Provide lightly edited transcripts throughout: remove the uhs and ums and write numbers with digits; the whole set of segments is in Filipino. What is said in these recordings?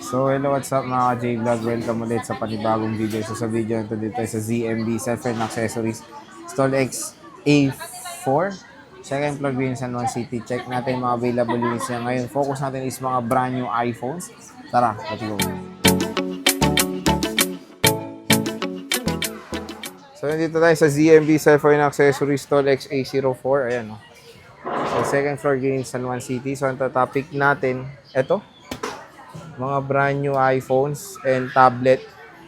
So, hello, what's up mga J-Vlog? Welcome ulit sa panibagong video. So, sa video nito dito tayo sa ZMB Cellphone Accessories Stall X A4 second floor Green San Juan City. Check natin yung mga available units niya. Ngayon, focus natin is mga brand new iPhones. Tara, let's go. So, nandito tayo sa ZMB Cellphone Accessories Stall X A04. Ayan, no? So, second floor Green San Juan City. So, ang topic natin, eto, mga brand new iPhones and tablet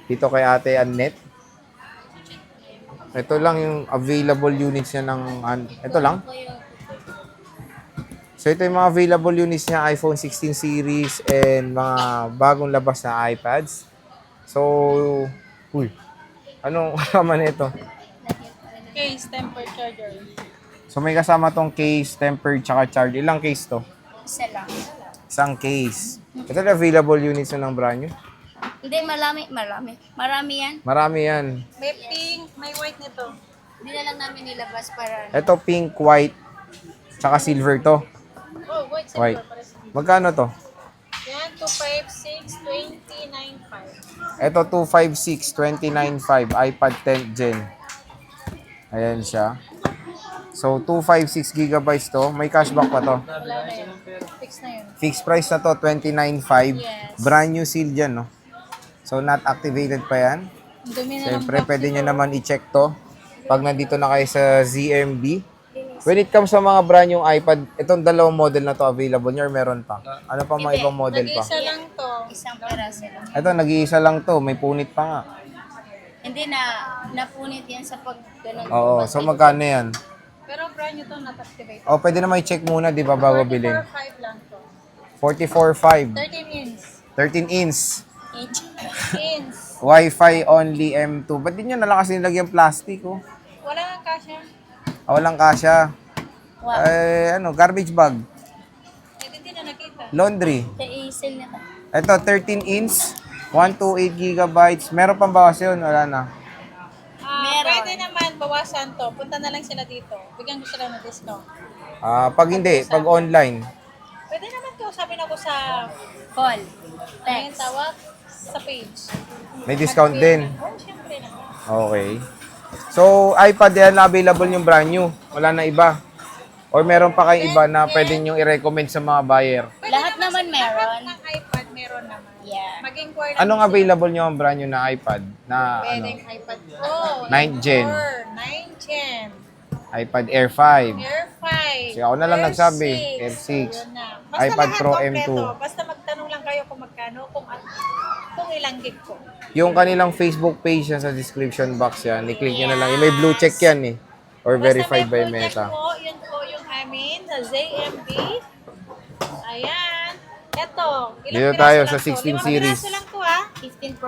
dito kay Ate Annette. Ito lang yung available units niya ng ito lang. So ito yung mga available units niya, iPhone 16 series and mga bagong labas na iPads. So, anong kasama nito? Case, tempered charger. So may kasama tong case, tempered, tsaka charge. Ilang case to? Isa lang. Isang case. Ito yung available units na ng brand new. Hindi, marami. Marami yan. Marami yan. May pink, may white nito. Hindi na lang namin nilabas para... Ito pink, white, tsaka silver to. Oh, white, silver. White. Magkano to? Yan, 256, 2095. Ito 256, 295, iPad 10 Gen. Ayan siya. So 256 gigabytes to. May cashback pa to. Wala na yun. Fix na yun. Fixed price na to, 29.5. Yes. Brand new seal dyan, no? So not activated pa yan. Ang dumi na ng Siyempre, box pwede nito. nyo naman i-check to. Pag nandito na kayo sa ZMB. When it comes sa mga brand yung iPad, itong dalawang model na to available nyo or meron pa? Ano pa mga ibang model pa? Nag-isa lang to. Isang peraso lang. Ito, nag-iisa lang to. May punit pa nga. Hindi na, napunit yan sa pag ganun. Oo, so magkano yan? Pero brand new to, not activated. O, pwede naman i-check muna, di ba, bago bilhin? 44.5 lang to. 44.5. 13 inch. 13 inch. Inch. Wi-Fi only M2. Ba't di nyo nalang kasi nilagyan plastic, oh? Wala nga kasya. Walang kasya. Wow. Garbage bag. Hindi na nakita. Laundry. Sa i-sell na to. Ito, 13 inch. 128 gigabytes. Meron pang bawas yun. Wala na. Meron. Pwede naman bawasan to. Punta na lang sila dito. Bigyan ko sila ng discount. Pag hindi, pag online. Pwede naman to. Sabi na ko sa call. Text. Tawag sa page. May discount din. Oh, syempre naman. Okay. So, iPad yan, available yung brand new. Wala na iba. Or meron pa kayong iba na pwede nyo i-recommend sa mga buyer. Lahat naman meron. Lahat ng iPad meron naman. Yeah. Mag-inquire Anong available nyo ang brand new na iPad? Na Pwedeng iPad Pro. 9th gen. 9 gen. iPad Air 5. Air 5. Kasi ako na lang Air nagsabi, 6. Air 6. Ayun na. Basta iPad lahat Pro kompleto. M2. Basta magtanong lang kayo kung magkano, kung ilang gig ko. Yung kanilang Facebook page yan sa description box yan. I-click nyo na lang. May blue check yan eh. Or verified by Meta. Yun po yung amin sa ZMB. Ayan. Ito. Dito tayo sa 16 series. Piraso lang to ha. 16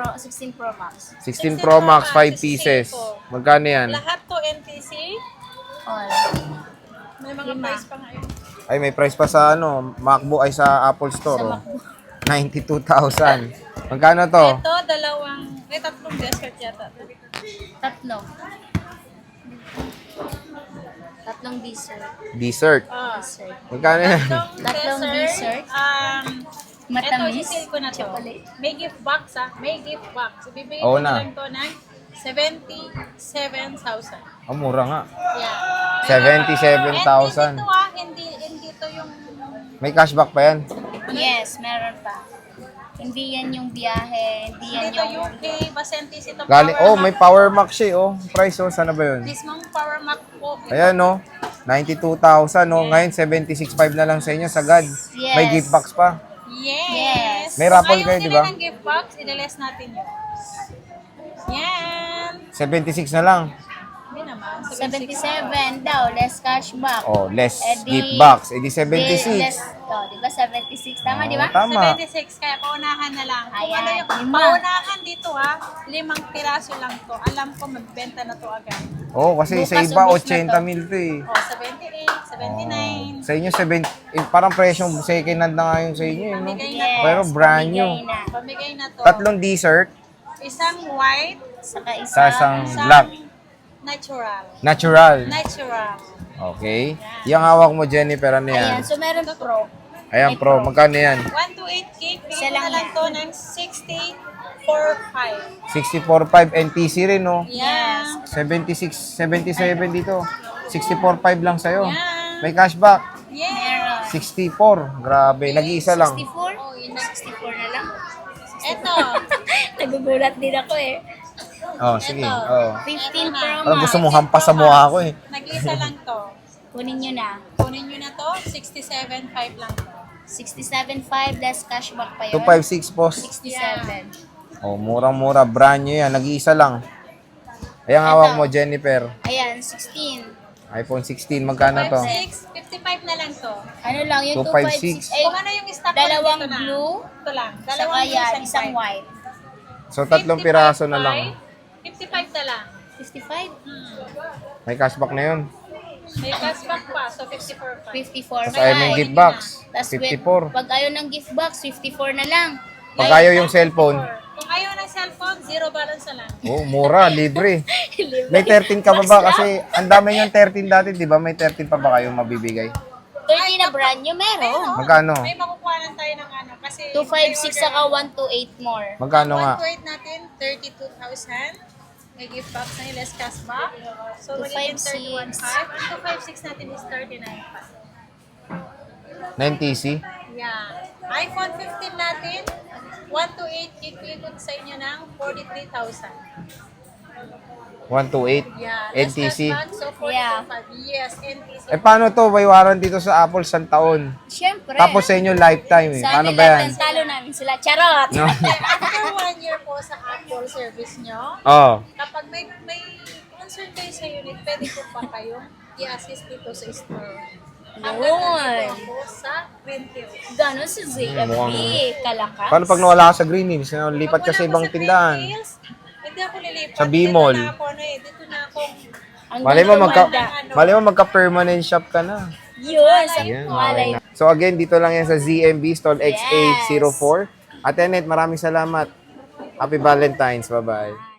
Pro Max. 16 Pro Max, 5 16 pieces. po. Magkano yan? Lahat to NTC. All. May mga price pa ngayon. Ay, may price pa sa MacBook ay sa Apple Store. Oh. 92,000. Magkano to? Ito, tatlong dessert yata. Tatlong dessert. Dessert. Dessert. Magkano yan? Tatlong dessert. Matamis. Ito, sisil ko na to. Chocolate. May gift box May gift box. Ibibigay Oo ko na. na lang to ng 77,000. Ang mura nga. Yeah. 77,000. Hindi to yung... May cashback pa yan. Yes, meron pa. Hindi yan yung biyahe, hindi yan Hindi to yung... UK, Basentis ito. Galing, may Power Max siya oh. Price oh, sana ba yun? Mismong Power Mac po. Ayan no. 92,000 no. Ngayon 76,500 na lang sa inyo sagad. May gift box pa. Yes. May raffle kayo, di ba? Kung ayaw nila ng gift box, i-less natin yun. Yan. 76 na lang. Hindi naman. 77 daw, less cashback. Oh, less Edi- gift box. Edi Less, 76. di ba 76? Tama, di ba? Tama. 76, kaya paunahan na lang. Kung Ayan, ano yung lima. paunahan dito 5 piraso lang to. Alam ko magbenta na to agad. Oh, kasi sa Bukas iba ubos na 80 to. mil to eh. O, 78, 79. Sa inyo, parang presyong second hand na nga yung sa inyo, eh, no? Pamigay na Yes, to. Pero brand pamigay new. na. Pamigay na to. Tatlong dessert, Isang white, Saka sa isang isang black. natural. Natural. Natural. Okay. Yung hawak mo, Jennifer, ano yan? Ayan, so meron pro. Ayan, Pro. Magkano yan? 128 gig, Isa bigyan lang na lang yan. to ng 64.5. 64.5 NTC rin, no? Yeah. 76, 77 dito. 64.5 lang sa'yo. Yeah. May cashback. Yeah. 64. Grabe. Nag-iisa lang. 64? Oh, yun na. 64 na lang. Eto. Nagugulat din ako eh. Oh, sige. Eto. Oh. 15 Pro Parang Max. gusto mo hampas sa mukha ko eh. Nag-isa lang to. Kunin nyo na. Kunin nyo na to, 67.5 lang to. 67.5 less cashback pa yun. 256, boss. 67. Oh, murang-mura. Brand new yan. Nag-iisa lang. Ayan, hawak mo, Jennifer. Ayan, 16. iPhone 16. Magkano to? 56, 55 na lang to. Ano lang, yung 256. 256. Ay, Kung ano yung stock dalawang dito na. blue, Ito lang. saka Dalawang blue, yan, isang white. So, 3 piraso na lang. 55 na lang. 55? May cashback na yun. May cashback pa, so 54 pa. 54 Tapos ayaw ng gift box. Tas 54. Pag ayaw ng gift box, 54 na lang. Pag ayaw yung cellphone, Kung ayaw ng cellphone, zero balance na lang. oh, mura, libre. May 13 ka pa ba? Kasi ang dami yung 13 dati, di ba? May 13 pa ba kayong mabibigay? 30 na brand new, meron. Magkano? May makukuha lang tayo ng ano. Kasi 256 saka 128 more. Magkano nga? 128 natin, 32,000. May gift box na yung less cashback. So, magiging 256. 31,500. Ang 256 natin is 39,500. 9TC? Yeah. iPhone 15 natin, 128 iklikot sa inyo ng 43,000. 128? Yeah. Less NTC? cashback, so 42,500. Yeah. Yes, NTC. Eh, paano to? May warranty dito sa Apple sa taon. Siyempre. Tapos sa inyo lifetime eh. sa Paano amin ba yan? lahat ng talo namin sila. Charot! No? After 1 year po sa Apple service nyo, Oh. kapag may concern kayo sa unit, pwede po pa kayong i-assist dito sa store. Hanggang nandito ako sa Green Hills. Ganon si ZFB. mukhang- Kalakas. Paano pag nawala ka sa Green Hills? Lipat ka sa Pag wala ibang ako sa Green tindahan. Hills, hindi ako lilipat. Sa B-Mall. Dito na ako, dito na ako. Ang Malay mo, ganda. malay mo magka-permanent shop ka na. Yun, sa Yan, malay. okay na. So again, dito lang yan sa ZMB Stall XA04. Ate Annette, maraming salamat. Happy Valentine's. Bye-bye.